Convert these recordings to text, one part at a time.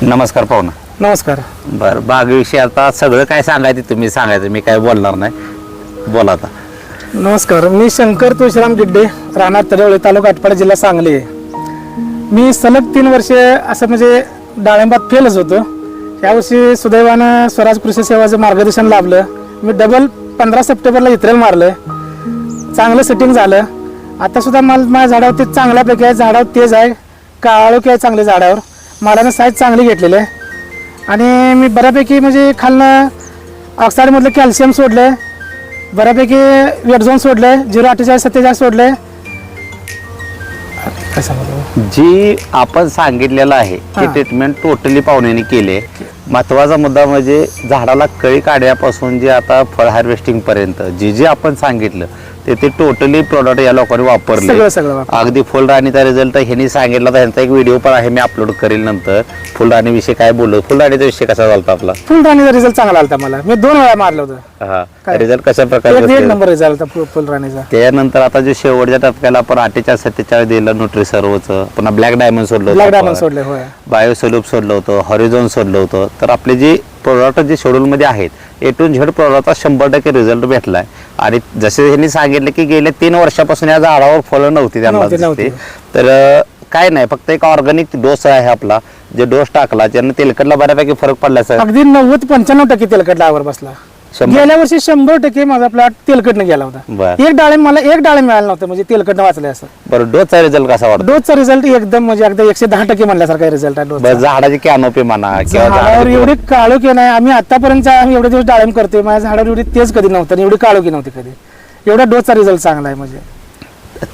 नमस्कार पाहुणा. नमस्कार. बरं, बागविषयी आता सगळं काय सांगायचं तुम्ही सांगायचं, मी काय बोलणार नाही, बोला आता. नमस्कार, मी शंकर तुळशीराम गिड्डे, राहणार तडवळे, तालुका आटपाडी, जिल्हा सांगली आहे. मी सलग 3 वर्षे असं म्हणजे डाळिंबात फेलच होतो. यावर्षी सुदैवानं स्वराज कृषी सेवाचं मार्गदर्शन लाभलं. मी डबल 15 सप्टेंबरला इत्रेल मारलं, चांगलं सेटिंग झालं. आता सुद्धा माल माझ्या झाडावर ते चांगल्यापैकी आहे, झाडावर तेज आहे, काळोखी आहे चांगली झाडावर, मालानं साईज चांगली घेतलेली आहे. आणि मी बऱ्यापैकी म्हणजे खालनं ऑक्साईडमधलं कॅल्शियम सोडलं, बऱ्यापैकी वेटझोन सोडलंय, 048-47 सोडलंय. जी आपण सांगितलेलं आहे ती ट्रीटमेंट टोटली पाहुण्याने केली. महत्वाचा मुद्दा म्हणजे झाडाला कळी काढण्यापासून जे आता फळ हार्वेस्टिंग पर्यंत जे आपण सांगितलं ते टोटली प्रोडक्ट या लोकांनी वापरले. अगदी फुलराणीचा रिझल्ट ह्यांनी सांगितला, तर ह्यांचा एक व्हिडिओ पण आहे, मी अपलोड करेल नंतर. फुलराणी विषय काय बोललो, फुलराणीचा विषय कसा झाला आपला? फुलराणीचा रिझल्ट चांगला आला मला, मी 2 वेळा मारलं होतं. हा, रिझल्ट कशा प्रकारे? 1 नंबर रिझल्ट फुलराणीचा. त्यानंतर आता जे शेवटच्या टप्प्याला आपण 48-47 दिलं न्यूट्री सर्वचं, पुन्हा ब्लॅक डायमंड सोडलं, बायो सोल्यूब सोडलं होतं, हॉरिझॉन सोडलं होतं. तर आपले जे प्रोडक्ट जे शेड्यूलमध्ये आहेत A to Z प्रोडक्टचा 100% रिझल्ट भेटलाय. आणि जसे त्यांनी सांगितलं की गेल्या 3 वर्षापासून या झाडावर फळं नव्हती त्यांना दिसते. तर काय नाही, फक्त एक ऑर्गॅनिक डोस आहे आपला, जे डोस टाकला ज्यांना तेलकटला बऱ्यापैकी फरक पडला सर. अगदी 90-95% तेलकट लावर बसला. गेल्या वर्षी 100% माझा प्लॉट तेलकटने गेला होता. एक डाळिंब मिळालं नव्हतं, म्हणजे तेलकटनं वाचले असं. बरं, डोसचा रिझल्ट कसा वाटतो? डोसचा रिझल्ट एकदम म्हणजे अगदी 110% म्हणल्यासारखा रिझल्ट आहे. झाडाची कॅनोपी म्हणा किंवा झाडावर एवढी काळोखी नाही. आम्ही आतापर्यंत एवढे दिवस डाळिंब करतोय, माझ्या झाडावर एवढी तेज कधी नव्हतं, एवढी काळोखी नव्हती कधी. एवढा डोसचा रिझल्ट चांगला आहे म्हणजे.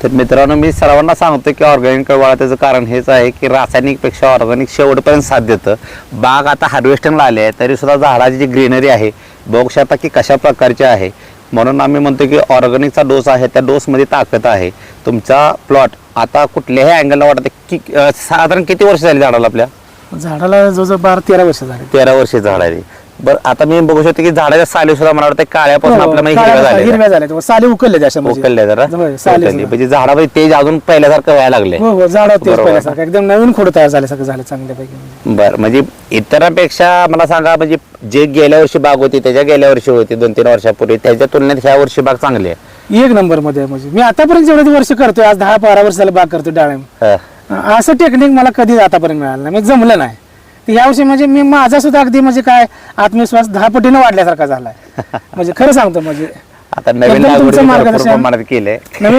तर मित्रांनो, मी सर्वांना सांगतो की ऑर्गॅनिक वाळा, त्याचं कारण हेच आहे की रासायनिक पेक्षा ऑर्गॅनिक शेवटपर्यंत साथ देतं. बाग आता हार्वेस्टिंगला आले आहे तरी सुद्धा झाडाची जी ग्रीनरी आहे बघू शकता की कशा प्रकारची आहे. म्हणून आम्ही म्हणतो की ऑर्गॅनिकचा डोस आहे, त्या डोसमध्ये ताकद आहे. तुमचा प्लॉट आता कुठल्याही अँगलला वाटतं की साधारण किती वर्ष झाली झाडाला? आपल्या झाडाला जवळजवळ 12-13 वर्ष झाले. 13 वर्ष झाड आहे. बरं, आता मी बघू शकतो की झाडाच्या साली सुद्धा मला वाटतं काळ्यापासून आपल्याला हिरव्या झाल्या, साली उकलले, उकलले जरा, म्हणजे झाडामध्ये तेज अजून पहिल्यासारखं व्हायला लागले. हो, झाडावर तेज पहिल्यासारखं एकदम नवीन खोड तयार झाल्यासारखं झालं चांगल्यापैकी. बरं, म्हणजे इतरांपेक्षा मला सांगा, म्हणजे जे गेल्या वर्षी बाग होती त्याच्या गेल्या वर्षी होती 2-3 वर्षापूर्वी, त्याच्या तुलनेत ह्या वर्षी बाग चांगली आहे. 1 नंबर मध्ये. म्हणजे मी आतापर्यंत जेवढे वर्ष करतोय, आज 10-12 वर्ष झालं बाग करतोय डाळिंब, असं टेक्निक मला कधी आतापर्यंत मिळालं नाही, म्हणजे जमलं नाही. यावर्षी म्हणजे मी माझा सुद्धा अगदी म्हणजे काय आत्मविश्वास 10 पटीने वाढल्यासारखा झालाय. म्हणजे खरं सांगतो, म्हणजे आता नवीन नवीन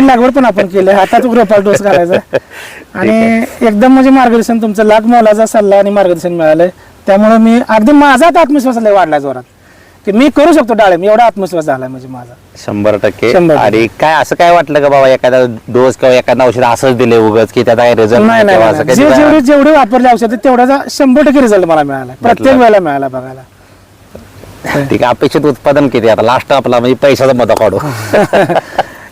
लागवड पण आपण केले, हातात रोपाल डोस घालायचा. आणि एकदम म्हणजे मार्गदर्शन तुमचं लाख मोलाचा सल्ला आणि मार्गदर्शन मिळालंय. त्यामुळे मी अगदी माझा आत्मविश्वास लय वाढलाय जोरात, की मी करू शकतो डाळिंब, एवढा आत्मविश्वास झालाय म्हणजे माझा 100%. आणि काय असं काय वाटलं का बाबा एखादा डोस किंवा एखादा औषध असंच दिले उगाच की त्याचा रिझल्ट नाही? जेवढे वापरले औषध तेवढ्याचा 100% रिझल्ट मला मिळाला, प्रत्येक वेळेला मिळाला बघायला. ठीक आहे, अपेक्षित उत्पादन किती आता लास्ट आपला म्हणजे पैशाचा मता काढू?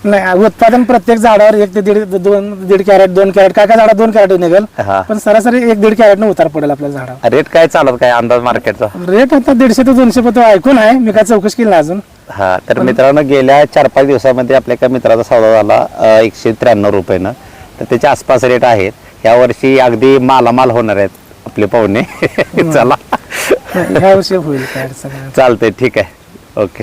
नाही, उत्पादन प्रत्येक झाडावर 1 ते 1.5 कॅरेट 2 कॅरेट, काय झाडात 2 कॅरेट निघेल, पण सरासरी 1-1.5 कॅरेट न उतार पडेल आपल्या झाडावर. रेट काय चालत, काय अंदाज मार्केटचा? रेट आता 150 ते 200 पत्र ऐकून आहे, मी काय चौकशी केली अजून. हा, तर मित्रांनो, गेल्या 4-5 दिवसामध्ये आपल्या एका मित्राचा सौदा झाला 193 रुपयानं. तर त्याच्या आसपास रेट आहेत. ह्या वर्षी अगदी मालामाल होणार आहेत आपले पाहुणे. चला, ह्या वर्षी होईल काय चालतंय, ठीक आहे, ओके.